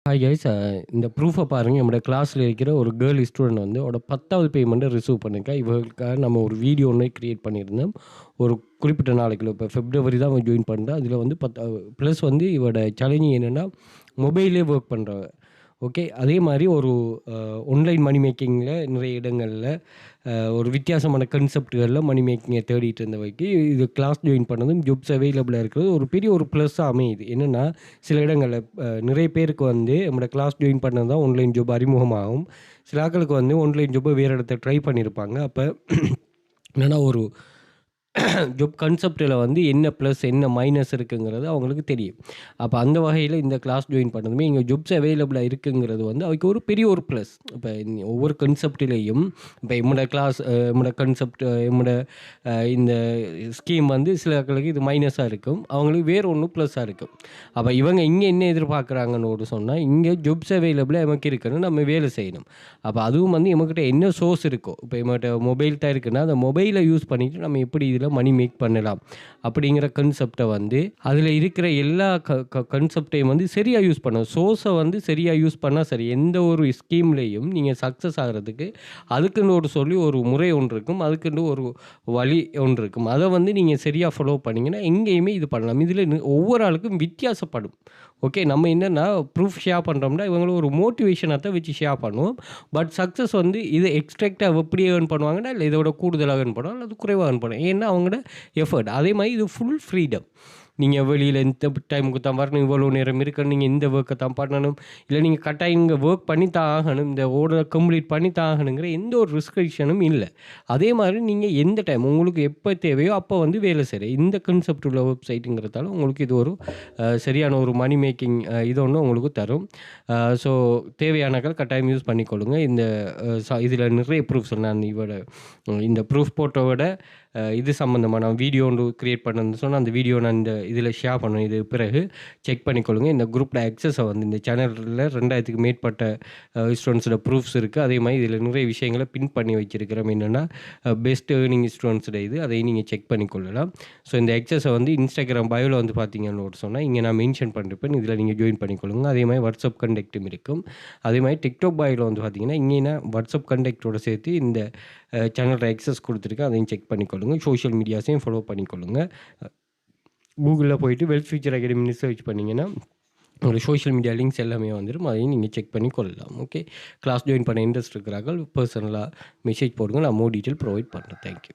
Hi guys இந்த ப்ரூஃபை பாருங்கள். நம்மளோட கிளாஸில் இருக்கிற ஒரு கேர்ள் ஸ்டூடெண்ட் வந்து அவரோட 10வது பேமெண்ட்டை ரிசீவ் பண்ணியிருக்கா. இவர்களுக்காக நம்ம ஒரு வீடியோ ஒன்று கிரியேட் பண்ணியிருந்தோம். ஒரு குறிப்பிட்ட நாளைக்குள்ள இப்போ ஃபெப்ரவரி தான் அவன் ஜாயின் பண்ணுறா. அதில் வந்து ப்ளஸ் வந்து இவரோட சேலஞ்சிங் என்னென்னா மொபைல்லே ஒர்க் பண்ணுறவ. ஓகே, அதே மாதிரி ஒரு ஆன்லைன் மணி மேக்கிங்கில் நிறைய இடங்களில் ஒரு வித்தியாசமான கன்செப்ட்களில் மணி மேக்கிங்கை தேடிட்டு இருந்தவைக்கு இது கிளாஸ் ஜாயின் பண்ணதும் ஜாப்ஸ் அவைலபிளாக இருக்கிறது ஒரு பெரிய ஒரு ப்ளஸ்ஸாக அமையுது. என்னென்னா சில இடங்களில் நிறைய பேருக்கு வந்து நம்மளோட கிளாஸ் ஜாயின் பண்ணது தான் ஆன்லைன் ஜாப் அறிமுகமாகும். சில ஆட்களுக்கு வந்து ஆன்லைன் ஜாப்பை வேறு இடத்த ட்ரை பண்ணியிருப்பாங்க. அப்போ என்னென்னா ஒரு ஜாப் கான்செப்ட்டில் வந்து என்ன ப்ளஸ் என்ன மைனஸ் இருக்குங்கிறது அவங்களுக்கு தெரியும். அப்போ அந்த வகையில் இந்த கிளாஸ் ஜாயின் பண்ணதுமே இங்கே ஜாப்ஸ் அவைலபிளாக இருக்குங்கிறது வந்து அதுக்கு ஒரு பெரிய ஒரு ப்ளஸ். இப்போ ஒவ்வொரு கன்செப்டிலேயும் இப்போ என்னோட கிளாஸ் என்னோட கன்செப்ட் என்னோட இந்த ஸ்கீம் வந்து சிலர்களுக்கு இது மைனஸாக இருக்கும், அவங்களுக்கு வேறு ஒன்றும் ப்ளஸ்ஸாக இருக்கும். அப்போ இவங்க இங்கே என்ன எதிர்பார்க்குறாங்கன்னு ஒரு சொன்னால் இங்கே ஜாப்ஸ் அவைலபிளாக எமக்கு இருக்குன்னு நம்ம வேலை செய்யணும். அப்போ அதுவும் வந்து எமக்கிட்ட என்ன சோர்ஸ் இருக்கோ, இப்போ எமக்கிட்ட மொபைல் தான் இருக்குன்னா அந்த மொபைலை யூஸ் பண்ணிவிட்டு நம்ம எப்படி இதில் மணி மேக் பண்ணலாம் அப்படிங்கிற கன்செப்டை வந்து அதில் இருக்கிற எல்லா கன்செப்டையும் வந்து சரியாக யூஸ் பண்ணணும். சோர்ஸை வந்து சரியாக யூஸ் பண்ணால் சரி. எந்த ஒரு ஸ்கீம்லேயும் நீங்கள் சக்ஸஸ் ஆகிறதுக்கு அதுக்குன்னு ஒரு முறை ஒன்று இருக்கும், அதுக்குன்னு ஒரு வழி ஒன்று இருக்கும். அதை வந்து நீங்கள் சரியாக ஃபாலோ பண்ணிங்கன்னா எங்கேயுமே இது பண்ணலாம். இதில் ஒவ்வொரு ஆளுக்கும் வித்தியாசப்படும். ஓகே, நம்ம என்னென்னா ப்ரூஃப் ஷேர் பண்ணுறோம்னா இவங்களுக்கு ஒரு மோட்டிவேஷனாக தான் வச்சு ஷேர் பண்ணுவோம். பட் சக்ஸஸ் வந்து இதை எக்ஸ்ட்ராக்டாக எப்படி ஏர்ன் பண்ணுவாங்கன்னா இல்லை இதோட கூடுதலாக ஏர்ன் பண்ணுவாங்க அல்லது குறைவாக ஏர்ன் பண்ணுவாங்க. ஏன்னா அவங்களோட எஃபர்ட். அதே மாதிரி இது ஃபுல் ஃப்ரீடம். நீங்கள் வெளியில் இந்த டைமுக்கு தான் வரணும், இவ்வளோ நேரம் இருக்கணும், நீங்கள் இந்த ஒர்க்கை தான் பண்ணணும், இல்லை நீங்கள் கட்டாயம் இங்கே ஒர்க் பண்ணி தான் ஆகணும், இந்த ஓர்டரை கம்ப்ளீட் பண்ணி தான் ஆகணுங்கிற எந்த ஒரு ரிஸ்ட்ரிக்ஷனும் இல்லை. அதே மாதிரி நீங்கள் எந்த டைம் உங்களுக்கு எப்போ தேவையோ அப்போ வந்து வேலை செய்கிற இந்த கான்செப்ட் உள்ள வெப்சைட்டுங்கிறதால உங்களுக்கு இது ஒரு சரியான ஒரு மணி மேக்கிங் இது ஒன்று உங்களுக்கு தரும். ஸோ தேவையானக்கள் கட்டாயம் யூஸ் பண்ணிக்கொள்ளுங்க. இந்த இதில் நிறைய ப்ரூஃப்ஸ் நான் இந்த ப்ரூஃப் போட்டோட இது சம்மந்தமான வீடியோ ஒன்று க்ரியேட் பண்ணணும்னு சொன்னால் அந்த வீடியோ நான் இந்த இதில் ஷேர் பண்ணுவேன். இது பிறகு செக் பண்ணிக்கொள்ளுங்க. இந்த குரூப்பில் ஆக்சஸை வந்து இந்த சேனலில் 2000க்கு மேற்பட்ட ஸ்டூடெண்ட்ஸோட ப்ரூஃப்ஸ் இருக்குது. அதே மாதிரி இதில் நிறைய விஷயங்களை பின் பண்ணி வச்சுருக்கிறோம். என்னென்னா பெஸ்ட் ஏர்னிங் ஸ்டூடெண்ட்ஸோட இது அதையும் நீங்கள் செக் பண்ணிக்கொள்ளலாம். ஸோ இந்த ஆக்சஸை வந்து இன்ஸ்டாகிராம் பயோவில் வந்து பார்த்தீங்கன்னு சொன்னால் இங்கே நான் மென்ஷன் பண்ணிருப்பேன். இதில் நீங்கள் ஜாயின் பண்ணிக்கொள்ளுங்க. அதே மாதிரி வாட்ஸ்அப் கண்டெக்ட்டும் இருக்கும். அதே மாதிரி டிக்டாக் பயோவில் வந்து பார்த்தீங்கன்னா இங்கே நான் வாட்ஸ்அப் கண்டெக்டோட சேர்த்து இந்த சேனலோட ஆக்சஸ் கொடுத்துருக்கேன். அதையும் செக் பண்ணிக்கொள்ளுங்க. சோஷியல் மீடியாஸையும் ஃபாலோ பண்ணிக்கொள்ளுங்க. கூகுளில் போயிட்டு வெல்த் ஃபியூச்சர் அகாடமின்னு சர்ச் பண்ணிங்கன்னா உங்களுக்கு சோஷியல் மீடியா லிங்க்ஸ் எல்லாமே வந்துடும். அதையும் நீங்கள் செக் பண்ணி கொள்ளலாம். ஓகே, கிளாஸ் ஜாயின் பண்ண இன்ட்ரெஸ்ட் இருக்கிறார்கள் பர்சனலாக மெசேஜ் போடுங்க. நான் மோர் டீட்டெயில் ப்ரொவைட் பண்ணுறேன். தேங்க்யூ.